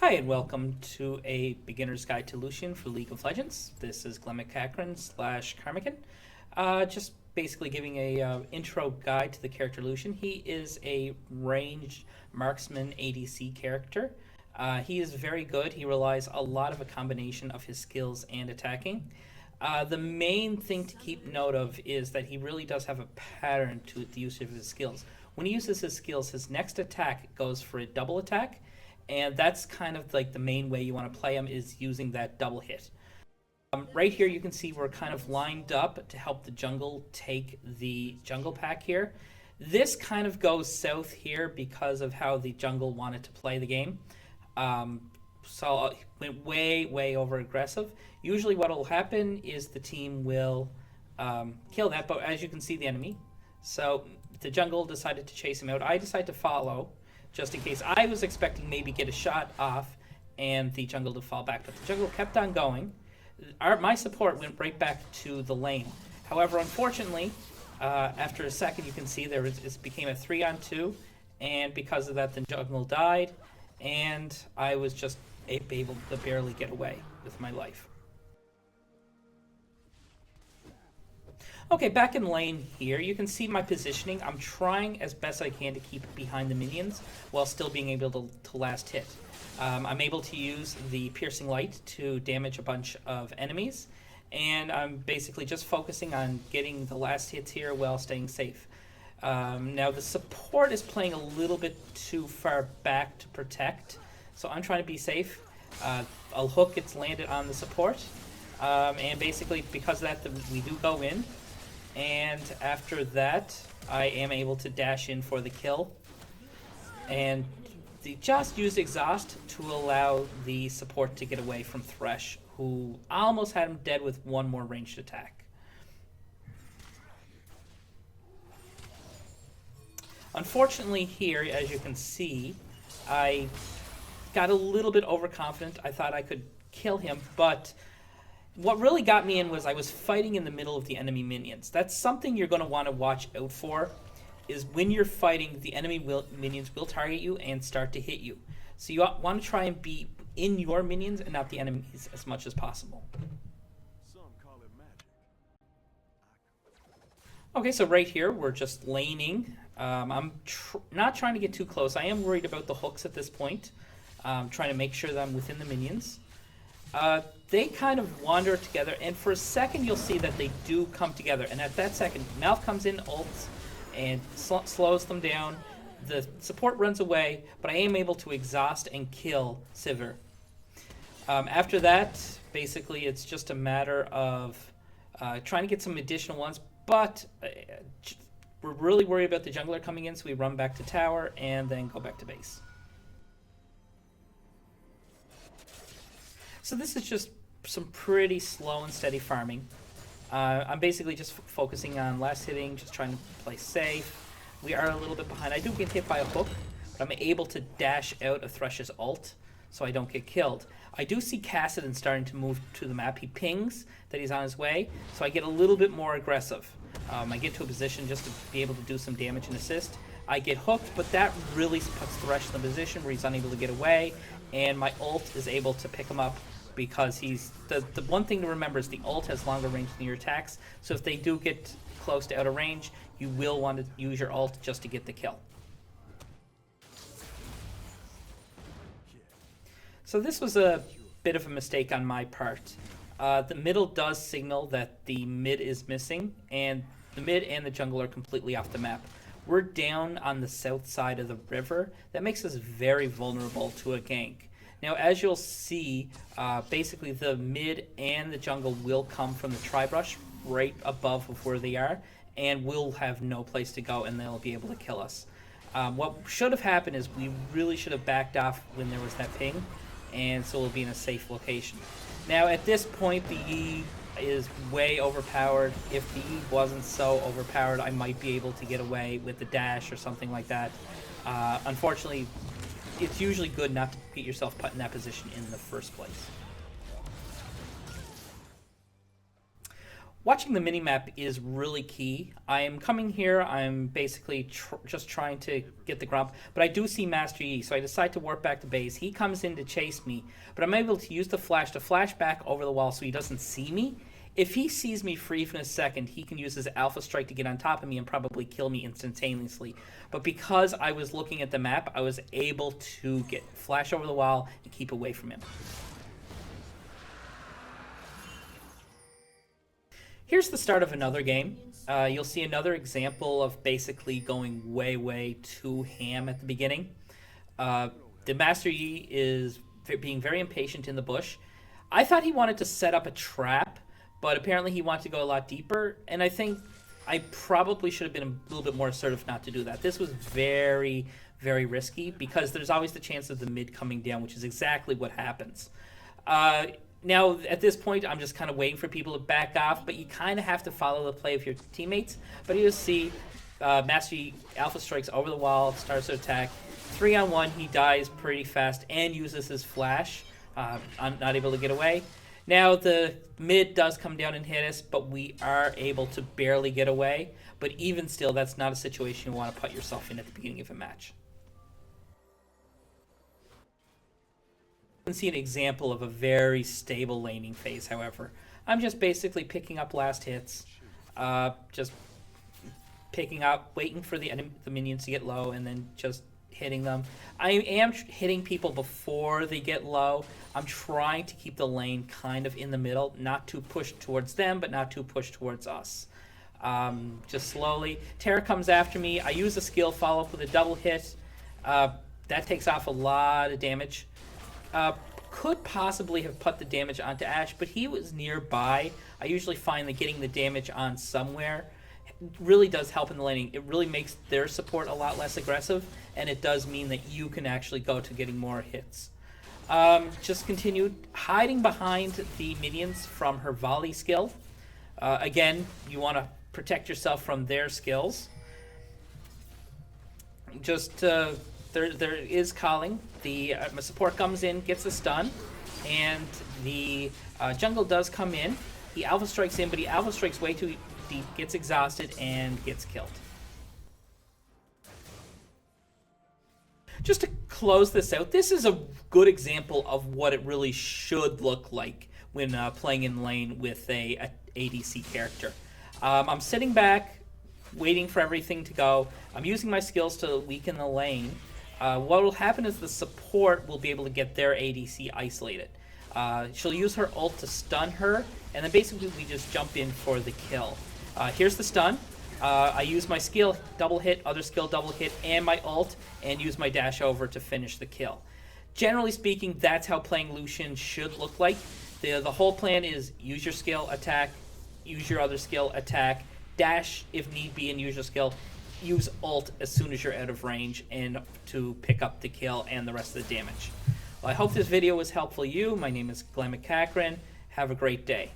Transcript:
Hi and welcome to a beginner's guide to Lucian for League of Legends. This is MacEachern / Karmakin. Just basically giving a intro guide to the character Lucian. He is a ranged marksman ADC character. He is very good. He relies a lot of a combination of his skills and attacking. The main thing to keep note of is that he really does have a pattern to the use of his skills. When he uses his skills, his next attack goes for a double attack, and that's kind of like the main way you want to play him, is using that double hit. Right here you can see we're kind of lined up to help the jungle take the jungle pack here. This kind of goes south here because of how the jungle wanted to play the game. So it went way over aggressive. Usually what will happen is the team will kill that, but as you can see, the enemy. So the jungle decided to chase him out. I decided to follow, just in case. I was expecting maybe get a shot off and the jungle to fall back, but the jungle kept on going. My support went right back to the lane. However, unfortunately, after a second, you can see it became a 3-on-2, and because of that, the jungle died, and I was just able to barely get away with my life. Okay, back in lane here, you can see my positioning. I'm trying as best I can to keep behind the minions while still being able to last hit. I'm able to use the piercing light to damage a bunch of enemies, and I'm basically just focusing on getting the last hits here while staying safe. Now the support is playing a little bit too far back to protect, so I'm trying to be safe. A hook gets landed on the support, and basically because of that, we do go in. And after that, I am able to dash in for the kill. And they just used exhaust to allow the support to get away from Thresh, who almost had him dead with one more ranged attack. Unfortunately here, as you can see, I got a little bit overconfident. I thought I could kill him, but what really got me in was I was fighting in the middle of the enemy minions. That's something you're going to want to watch out for, is when you're fighting, the enemy minions will target you and start to hit you. So you want to try and be in your minions and not the enemies as much as possible. Okay, so right here, we're just laning. I'm not trying to get too close. I am worried about the hooks at this point. Trying to make sure that I'm within the minions. They kind of wander together, and for a second you'll see that they do come together, and at that second Mouth comes in, ults, and slows them down. The support runs away, but I am able to exhaust and kill Sivir. After that, basically it's just a matter of trying to get some additional ones, but we're really worried about the jungler coming in, so we run back to tower and then go back to base. So this is just some pretty slow and steady farming. I'm basically just focusing on last hitting, just trying to play safe. We are a little bit behind. I do get hit by a hook, but I'm able to dash out of Thresh's ult, so I don't get killed. I do see Kassadin starting to move to the map. He pings that he's on his way, so I get a little bit more aggressive. I get to a position just to be able to do some damage and assist. I get hooked, but that really puts Thresh in the position where he's unable to get away, and my ult is able to pick him up, because he's the one thing to remember is the ult has longer range than your attacks, so if they do get close to out of range, you will want to use your ult just to get the kill. So this was a bit of a mistake on my part. The middle does signal that the mid is missing, and the mid and the jungle are completely off the map. We're down on the south side of the river. That makes us very vulnerable to a gank. Now, as you'll see, basically the mid and the jungle will come from the tri-brush right above of where they are, and we'll have no place to go, and they'll be able to kill us. What should have happened is we really should have backed off when there was that ping, and so we'll be in a safe location. Now, at this point, the E is way overpowered. If the E wasn't so overpowered, I might be able to get away with the dash or something like that. Unfortunately, it's usually good not to get yourself put in that position in the first place. Watching the minimap is really key. I am coming here, I'm basically just trying to get the grump, but I do see Master Yi, so I decide to warp back to base. He comes in to chase me, but I'm able to use the flash to flash back over the wall so he doesn't see me. If he sees me free for a second, he can use his Alpha Strike to get on top of me and probably kill me instantaneously. But because I was looking at the map, I was able to get flash over the wall and keep away from him. Here's the start of another game. You'll see another example of basically going way too ham at the beginning. The Master Yi is being very impatient in the bush. I thought he wanted to set up a trap, but apparently he wanted to go a lot deeper, and I think I probably should have been a little bit more assertive not to do that. This was very risky because there's always the chance of the mid coming down, which is exactly what happens. Now, at this point, I'm just kind of waiting for people to back off, but you kind of have to follow the play of your teammates. But you'll see Master Yi Alpha Strikes over the wall, starts to attack. 3-on-1, he dies pretty fast and uses his flash. I'm not able to get away. Now, the mid does come down and hit us, but we are able to barely get away. But even still, that's not a situation you want to put yourself in at the beginning of a match. You can see an example of a very stable laning phase, however. I'm just basically picking up last hits, just picking up, waiting for the minions to get low, and then just hitting them. I am hitting people before they get low. I'm trying to keep the lane kind of in the middle, not too pushed towards them, but not too pushed towards us. Just slowly. Terra comes after me. I use a skill follow-up with a double hit. That takes off a lot of damage. Could possibly have put the damage onto Ash, but he was nearby. I usually find that getting the damage on somewhere really does help in the laning. It really makes their support a lot less aggressive, and it does mean that you can actually go to getting more hits. Just continued hiding behind the minions from her volley skill. Again, you want to protect yourself from their skills. Just there is calling. The support comes in, gets a stun, and the jungle does come in. He Alpha Strikes in, but he Alpha Strikes way too deep, gets exhausted, and gets killed. Just to close this out, this is a good example of what it really should look like when playing in lane with a ADC character. I'm sitting back, waiting for everything to go. I'm using my skills to weaken the lane. What will happen is the support will be able to get their ADC isolated. She'll use her ult to stun her, and then basically we just jump in for the kill. Here's the stun. I use my skill, double hit, other skill, double hit, and my ult, and use my dash over to finish the kill. Generally speaking, that's how playing Lucian should look like. The whole plan is use your skill, attack, use your other skill, attack, dash if need be, and use your skill. Use ult as soon as you're out of range and to pick up the kill and the rest of the damage. Well, I hope this video was helpful to you. My name is Glenn MacEachern. Have a great day.